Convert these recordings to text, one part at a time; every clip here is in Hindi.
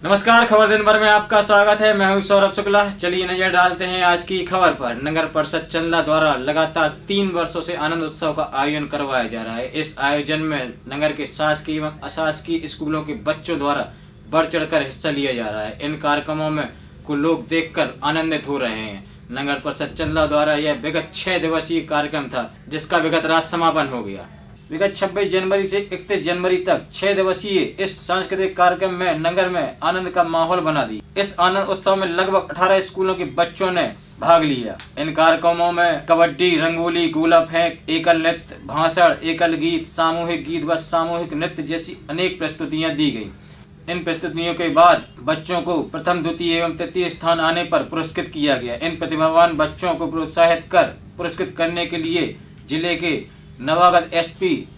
नमस्कार, खबर दिन भर में आपका स्वागत है। मैं हूं सौरभ शुक्ला। चलिए नजर डालते हैं आज की खबर पर। नगर परिषद चंदला द्वारा लगातार 3 वर्षों से आनंद उत्सव का आयोजन करवाया जा रहा है। इस आयोजन में नगर के शासकीय एवं अशासकीय स्कूलों के बच्चों द्वारा बढ़ चढ़कर हिस्सा लिया जा रहा है। इन कार्यक्रमों में को लोग देखकर आनंदित हो रहे हैं। नगर परिषद चंदला द्वारा यह विगत 6 दिवसीय कार्यक्रम था, जिसका विगत रात समापन हो गया। विगत 26 जनवरी से 31 जनवरी तक 6 दिवसीय इस सांस्कृतिक कार्यक्रम में नगर में आनंद का माहौल बना दी। इस आनंद उत्सव में लगभग 18 स्कूलों के बच्चों ने भाग लिया। इन कार्यक्रमों में कबड्डी, रंगोली, गोला फेंक, एकल नृत्य, भाषण, एकल गीत, सामूहिक गीत व सामूहिक नृत्य जैसी अनेक प्रस्तुतियां दी गयी। इन प्रस्तुतियों के बाद बच्चों को प्रथम, द्वितीय एवं तृतीय स्थान आने पर पुरस्कृत किया गया। इन प्रतिभावान बच्चों को प्रोत्साहित कर पुरस्कृत करने के लिए जिले के नवागत एसपी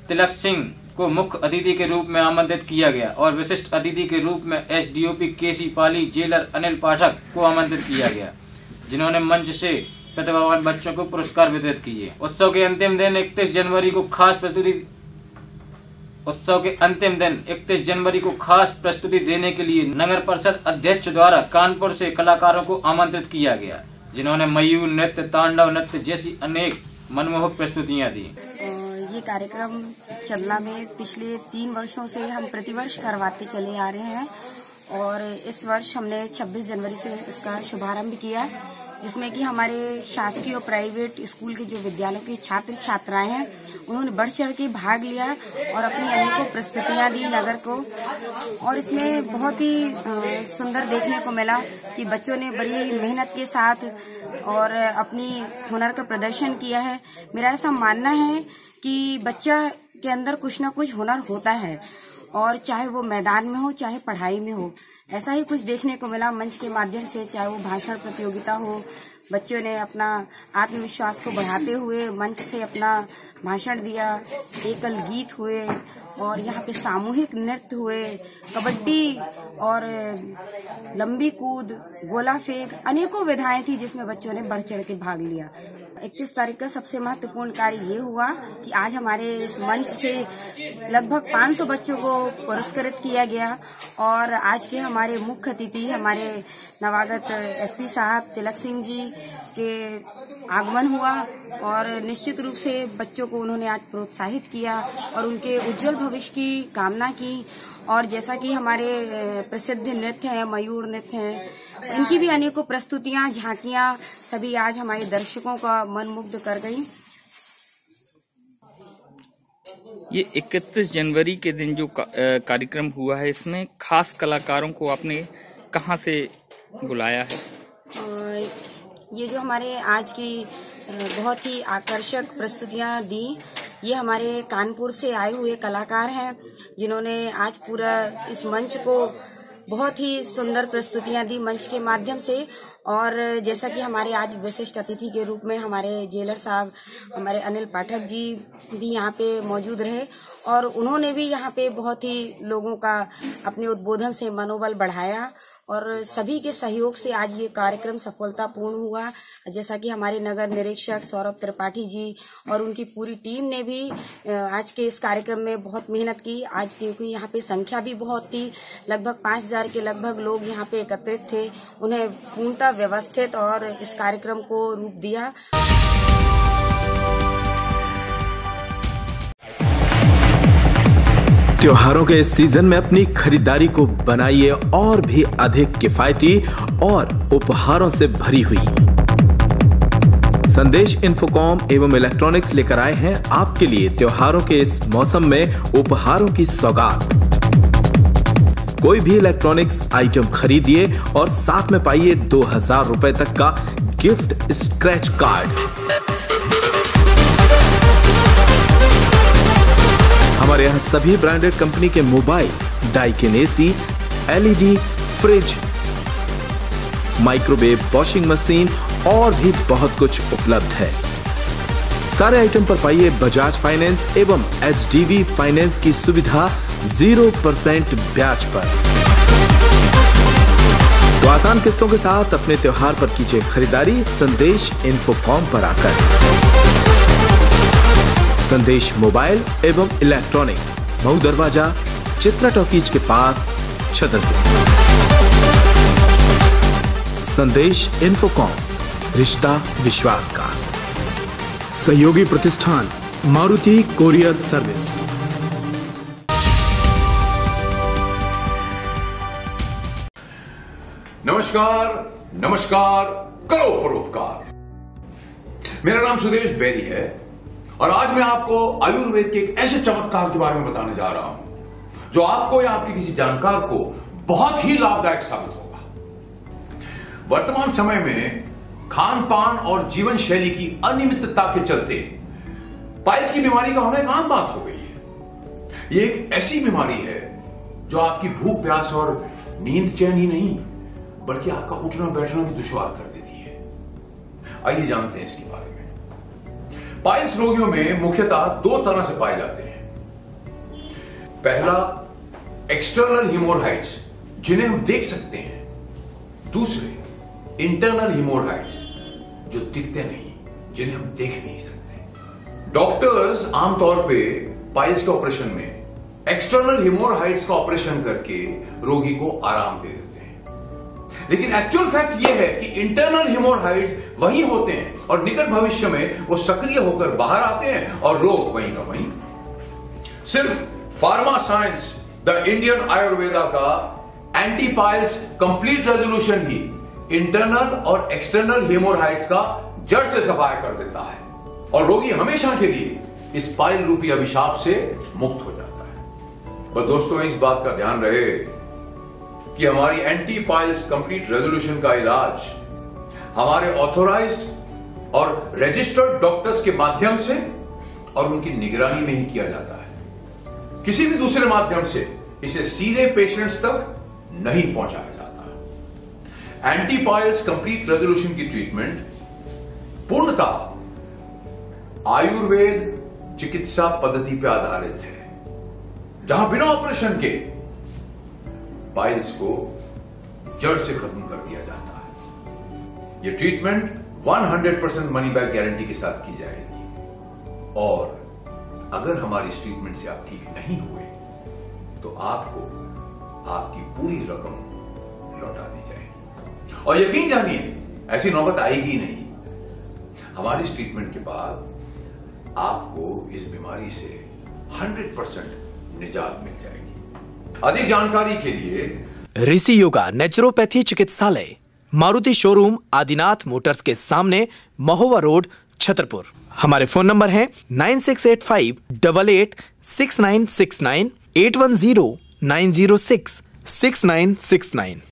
तिलक सिंह को मुख्य अतिथि के रूप में आमंत्रित किया गया और विशिष्ट अतिथि के रूप में एसडीओपी केसी पाली, जेलर अनिल पाठक को आमंत्रित किया गया, जिन्होंने मंच से प्रतिभावान बच्चों को पुरस्कार वितरित किए। उत्सव के अंतिम दिन 31 जनवरी को खास प्रस्तुति देने के लिए नगर परिषद अध्यक्ष द्वारा कानपुर से कलाकारों को आमंत्रित किया गया, जिन्होंने मयूर नृत्य, तांडव नृत्य जैसी अनेक मनमोहक प्रस्तुतियां दी। ये कार्यक्रम चंदला में पिछले 3 वर्षों से हम प्रतिवर्ष करवाते चले आ रहे हैं और इस वर्ष हमने 26 जनवरी से इसका शुभारंभ किया, जिसमें कि हमारे शासकीय और प्राइवेट स्कूल के जो विद्यालयों के छात्र छात्राएं हैं उन्होंने बढ़ चढ़ के भाग लिया और अपनी अनेकों प्रस्तुतियां दी नगर को। और इसमें बहुत ही सुंदर देखने को मिला कि बच्चों ने बड़ी मेहनत के साथ और अपनी हुनर का प्रदर्शन किया है। मेरा ऐसा मानना है कि बच्चा के अंदर कुछ न कुछ हुनर होता है, और चाहे वो मैदान में हो चाहे पढ़ाई में हो, ऐसा ही कुछ देखने को मिला मंच के माध्यम से। चाहे वो भाषण प्रतियोगिता हो, बच्चों ने अपना आत्मविश्वास को बढ़ाते हुए मंच से अपना भाषण दिया, एकल गीत हुए और यहाँ पे सामूहिक नृत्य हुए, कबड्डी और लंबी कूद, गोला फेंक, अनेकों विधाएं थी जिसमें बच्चों ने बढ़ चढ़ के भाग लिया। 31 तारीख का सबसे महत्वपूर्ण कार्य ये हुआ कि आज हमारे इस मंच से लगभग 500 बच्चों को पुरस्कृत किया गया और आज के हमारे मुख्य अतिथि हमारे नवागत एसपी साहब तिलक सिंह जी के आगमन हुआ और निश्चित रूप से बच्चों को उन्होंने आज प्रोत्साहित किया और उनके उज्जवल भविष्य की कामना की। और जैसा कि हमारे प्रसिद्ध नृत्य हैं, मयूर नृत्य हैं, इनकी भी अनेकों प्रस्तुतियां, झांकियां सभी आज हमारे दर्शकों का मन मुग्ध कर गई। ये 31 जनवरी के दिन जो कार्यक्रम हुआ है, इसमें खास कलाकारों को आपने कहाँ से बुलाया है? ये जो हमारे आज की बहुत ही आकर्षक प्रस्तुतियां दी, ये हमारे कानपुर से आए हुए कलाकार हैं, जिन्होंने आज पूरा इस मंच को बहुत ही सुंदर प्रस्तुतियां दी मंच के माध्यम से। और जैसा कि हमारे आज विशिष्ट अतिथि के रूप में हमारे जेलर साहब, हमारे अनिल पाठक जी भी यहाँ पे मौजूद रहे और उन्होंने भी यहाँ पे बहुत ही लोगों का अपने उद्बोधन से मनोबल बढ़ाया और सभी के सहयोग से आज ये कार्यक्रम सफलतापूर्ण हुआ। जैसा कि हमारे नगर निरीक्षक सौरभ त्रिपाठी जी और उनकी पूरी टीम ने भी आज के इस कार्यक्रम में बहुत मेहनत की। आज क्योंकि यहाँ पे संख्या भी बहुत थी, लगभग 5000 के लगभग लोग यहाँ पे एकत्रित थे, उन्हें पूर्णतः व्यवस्थित और इस कार्यक्रम को रूप दिया। त्योहारों के इस सीजन में अपनी खरीदारी को बनाइए और भी अधिक किफायती और उपहारों से भरी हुई। संदेश इन्फोकॉम एवं इलेक्ट्रॉनिक्स लेकर आए हैं आपके लिए त्योहारों के इस मौसम में उपहारों की सौगात। कोई भी इलेक्ट्रॉनिक्स आइटम खरीदिए और साथ में पाइए 2000 रुपए तक का गिफ्ट स्क्रैच कार्ड। हमारे यहाँ सभी ब्रांडेड कंपनी के mobile, Daikin AC, LED, fridge, microwave, washing machine और भी बहुत कुछ उपलब्ध है। सारे आइटम पर पाइए बजाज फाइनेंस एवं एचडीबी फाइनेंस की सुविधा 0% ब्याज पर। तो आसान किस्तों के साथ अपने त्योहार पर कीजिए खरीदारी संदेश इन्फोकॉम पर आकर। संदेश मोबाइल एवं इलेक्ट्रॉनिक्स, मऊ दरवाजा, चित्रा टॉकीज के पास, छतरपुर। संदेश इन्फोकॉम, रिश्ता विश्वास का। सहयोगी प्रतिष्ठान मारुति कोरियर सर्विस। नमस्कार, नमस्कार, करो परोपकार। मेरा नाम सुदेश बेरी है और आज मैं आपको आयुर्वेद के एक ऐसे चमत्कार के बारे में बताने जा रहा हूं जो आपको या आपके किसी जानकार को बहुत ही लाभदायक साबित होगा। वर्तमान समय में खान पान और जीवन शैली की अनियमितता के चलते पाइल्स की बीमारी का होना एक आम बात हो गई है। ये एक ऐसी बीमारी है जो आपकी भूख प्यास और नींद चैन ही नहीं बल्कि आपका उठना बैठना भी दुश्वार कर देती है। आइए जानते हैं इसके बारे में। पाइल्स रोगियों में मुख्यतः दो तरह से पाए जाते हैं। पहला, एक्सटर्नल हिमोरहाइड्स जिन्हें हम देख सकते हैं। दूसरे, इंटरनल हिमोरहाइड्स जो दिखते नहीं, जिन्हें हम देख नहीं सकते। डॉक्टर्स आमतौर पे पाइल्स के ऑपरेशन में एक्सटर्नल हिमोरहाइड्स का ऑपरेशन करके रोगी को आराम दे देते हैं, लेकिन एक्चुअल फैक्ट यह है कि इंटरनल हिमोरहाइड्स वही होते हैं और निकट भविष्य में वो सक्रिय होकर बाहर आते हैं और रोग वहीं का वहीं। सिर्फ pharma science the Indian Ayurveda का एंटी पाइल्स कंप्लीट रेजोल्यूशन ही इंटरनल और एक्सटर्नल हेमोरहाइड्स का जड़ से सफाया कर देता है और रोगी हमेशा के लिए इस पाइल रूपी अभिशाप से मुक्त हो जाता है। पर दोस्तों, इस बात का ध्यान रहे कि हमारी एंटी पाइल्स कंप्लीट रेजोल्यूशन का इलाज हमारे ऑथोराइज्ड और रजिस्टर्ड डॉक्टर्स के माध्यम से और उनकी निगरानी में ही किया जाता है। किसी भी दूसरे माध्यम से इसे सीधे पेशेंट्स तक नहीं पहुंचाया जाता। एंटी पाइल्स कंप्लीट रेजोल्यूशन की ट्रीटमेंट पूर्णतः आयुर्वेद चिकित्सा पद्धति पर आधारित है, जहां बिना ऑपरेशन के पाइल्स को जड़ से खत्म कर दिया जाता है। यह ट्रीटमेंट 100% मनी बैक गारंटी के साथ की जाएगी और अगर हमारी इस ट्रीटमेंट से आप ठीक नहीं हुए तो आपको आपकी पूरी रकम लौटा दी जाएगी। और यकीन जानिए, ऐसी नौबत आएगी नहीं। हमारी इस ट्रीटमेंट के बाद आपको इस बीमारी से 100% निजात मिल जाएगी। अधिक जानकारी के लिए ऋषि योगा नेचुरोपैथी चिकित्सालय, मारुति शोरूम, आदिनाथ मोटर्स के सामने, महोवा रोड, छतरपुर। हमारे फोन नंबर है 9685 88 6969 810 906 6969।